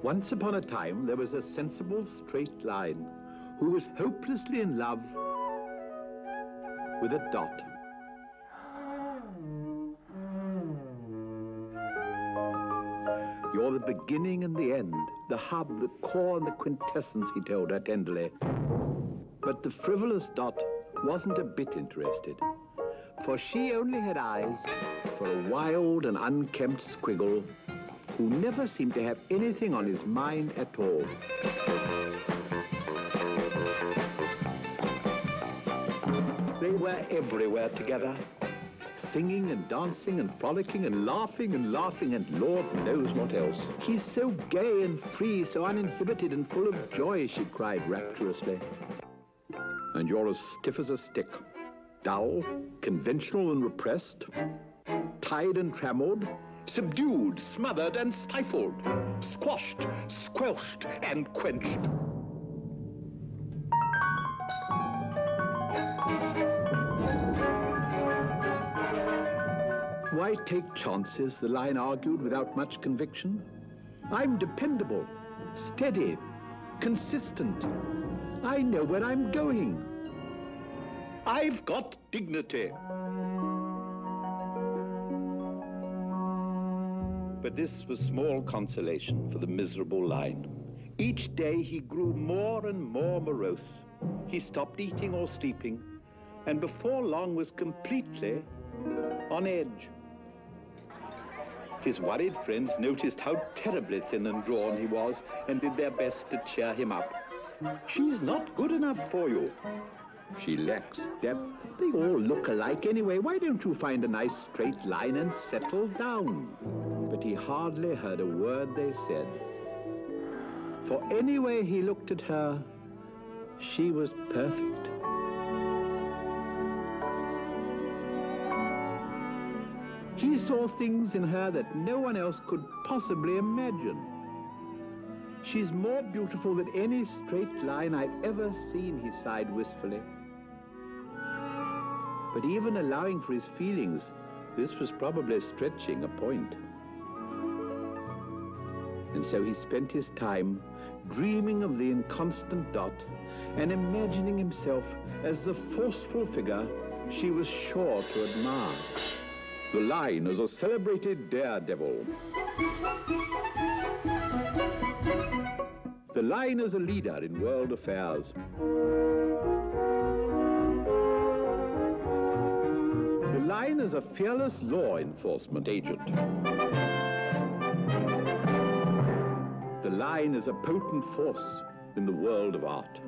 Once upon a time, there was a sensible, straight line who was hopelessly in love with a dot. You're the beginning and the end, the hub, the core and the quintessence, he told her tenderly. But the frivolous dot wasn't a bit interested, for she only had eyes for a wild and unkempt squiggle who never seemed to have anything on his mind at all. They were everywhere together, singing and dancing and frolicking and laughing and Lord knows what else. He's so gay and free, so uninhibited and full of joy, she cried rapturously. And you're as stiff as a stick, dull, conventional and repressed, tied and trammeled, subdued, smothered and stifled, squashed, squelched and quenched. Why take chances, the line argued without much conviction. I'm dependable, steady, consistent. I know where I'm going. I've got dignity. But this was small consolation for the miserable line. Each day he grew more and more morose. He stopped eating or sleeping, and before long was completely on edge. His worried friends noticed how terribly thin and drawn he was and did their best to cheer him up. She's not good enough for you. She lacks depth. They all look alike anyway. Why don't you find a nice straight line and settle down? But he hardly heard a word they said. For anyway he looked at her, she was perfect. He saw things in her that no one else could possibly imagine. She's more beautiful than any straight line I've ever seen, he sighed wistfully. But even allowing for his feelings, this was probably stretching a point. And so he spent his time dreaming of the inconstant dot and imagining himself as the forceful figure she was sure to admire. The line as a celebrated daredevil. The line as a leader in world affairs. The line as a fearless law enforcement agent. The line as a potent force in the world of art.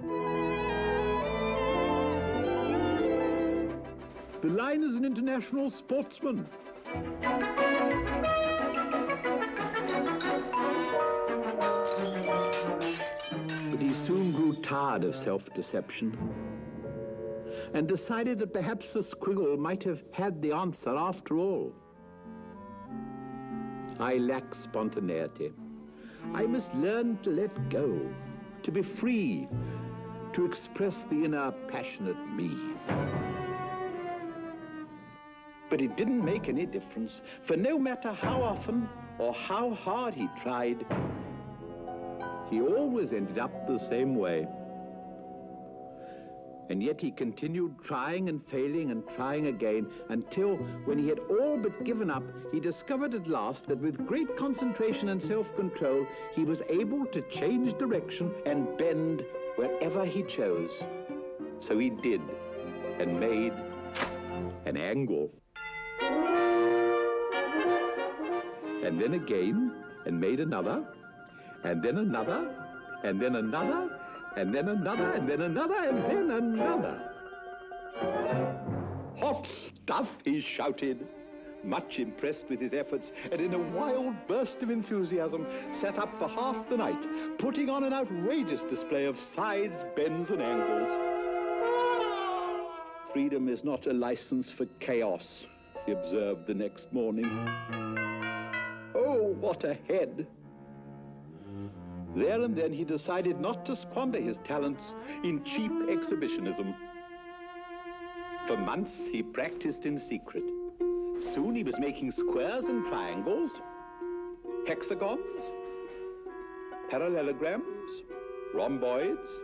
The line as an international sportsman. But he soon grew tired of self-deception and decided that perhaps the squiggle might have had the answer after all. I lack spontaneity. I must learn to let go, to be free, to express the inner passionate me. But it didn't make any difference, for no matter how often or how hard he tried, he always ended up the same way. And yet he continued trying and failing and trying again until, when he had all but given up, he discovered at last that with great concentration and self-control, he was able to change direction and bend wherever he chose. So he did, and made an angle. And then again, and made another, and then another, and then another, and then another, and then another, and then another. "Hot stuff," he shouted, much impressed with his efforts, and in a wild burst of enthusiasm, sat up for half the night, putting on an outrageous display of sides, bends, and angles. "Freedom is not a license for chaos," he observed the next morning. Oh, what a head! There and then he decided not to squander his talents in cheap exhibitionism. For months he practiced in secret. Soon he was making squares and triangles, hexagons, parallelograms, rhomboids,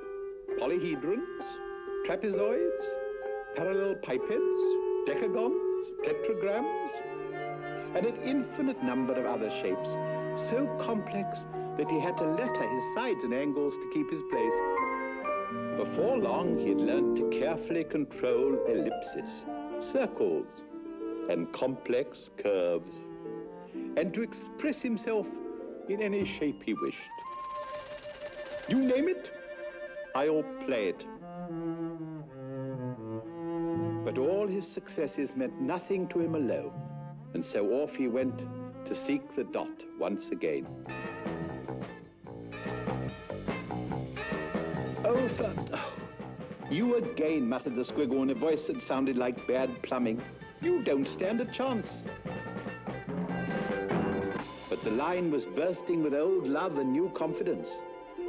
polyhedrons, trapezoids, parallel pipets, decagons, tetragrams, and an infinite number of other shapes, so complex that he had to letter his sides and angles to keep his place. Before long, he had learned to carefully control ellipses, circles, and complex curves, and to express himself in any shape he wished. You name it, I'll play it. But all his successes meant nothing to him alone, and so off he went to seek the dot once again. You again, muttered the squiggle in a voice that sounded like bad plumbing. You don't stand a chance. But the line was bursting with old love and new confidence,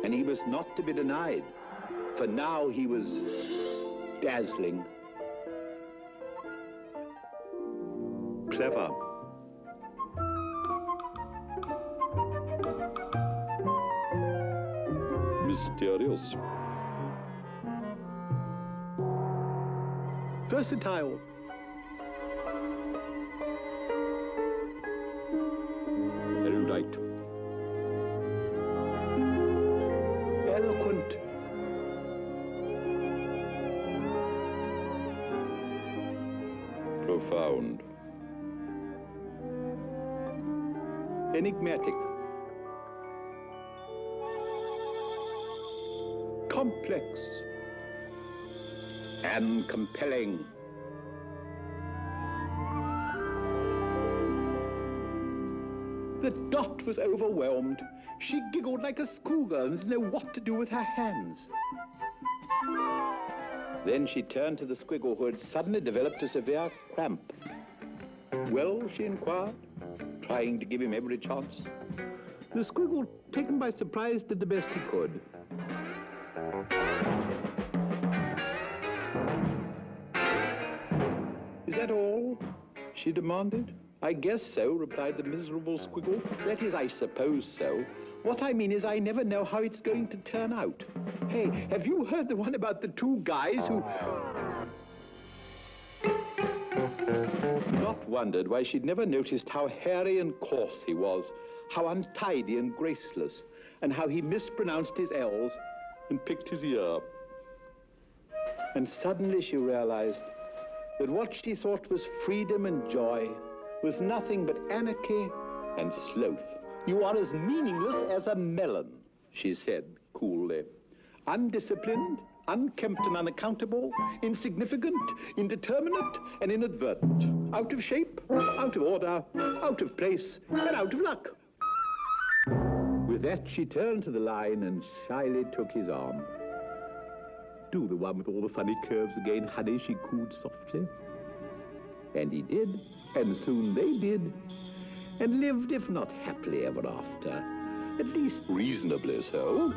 and he was not to be denied, for now he was dazzling. Clever. Mysterious. Versatile. Erudite. Eloquent. Profound. Enigmatic. Complex. And compelling. The dot was overwhelmed. She giggled like a schoolgirl and didn't know what to do with her hands. Then she turned to the squiggle, who had suddenly developed a severe cramp. Well, she inquired, trying to give him every chance. The squiggle, taken by surprise, did the best he could. Is that all? She demanded. I guess so, replied the miserable squiggle. That is, I suppose so. What I mean is I never know how it's going to turn out. Hey, have you heard the one about the two guys who... Dot wondered why she'd never noticed how hairy and coarse he was, how untidy and graceless, and how he mispronounced his L's and picked his ear. And suddenly she realized that what she thought was freedom and joy was nothing but anarchy and sloth. You are as meaningless as a melon, she said coolly. Undisciplined, unkempt and unaccountable, insignificant, indeterminate and inadvertent. Out of shape, out of order, out of place, and out of luck. With that, she turned to the line and shyly took his arm. Do the one with all the funny curves again, honey, she cooed softly. And he did, and soon they did, and lived, if not happily ever after, at least reasonably so.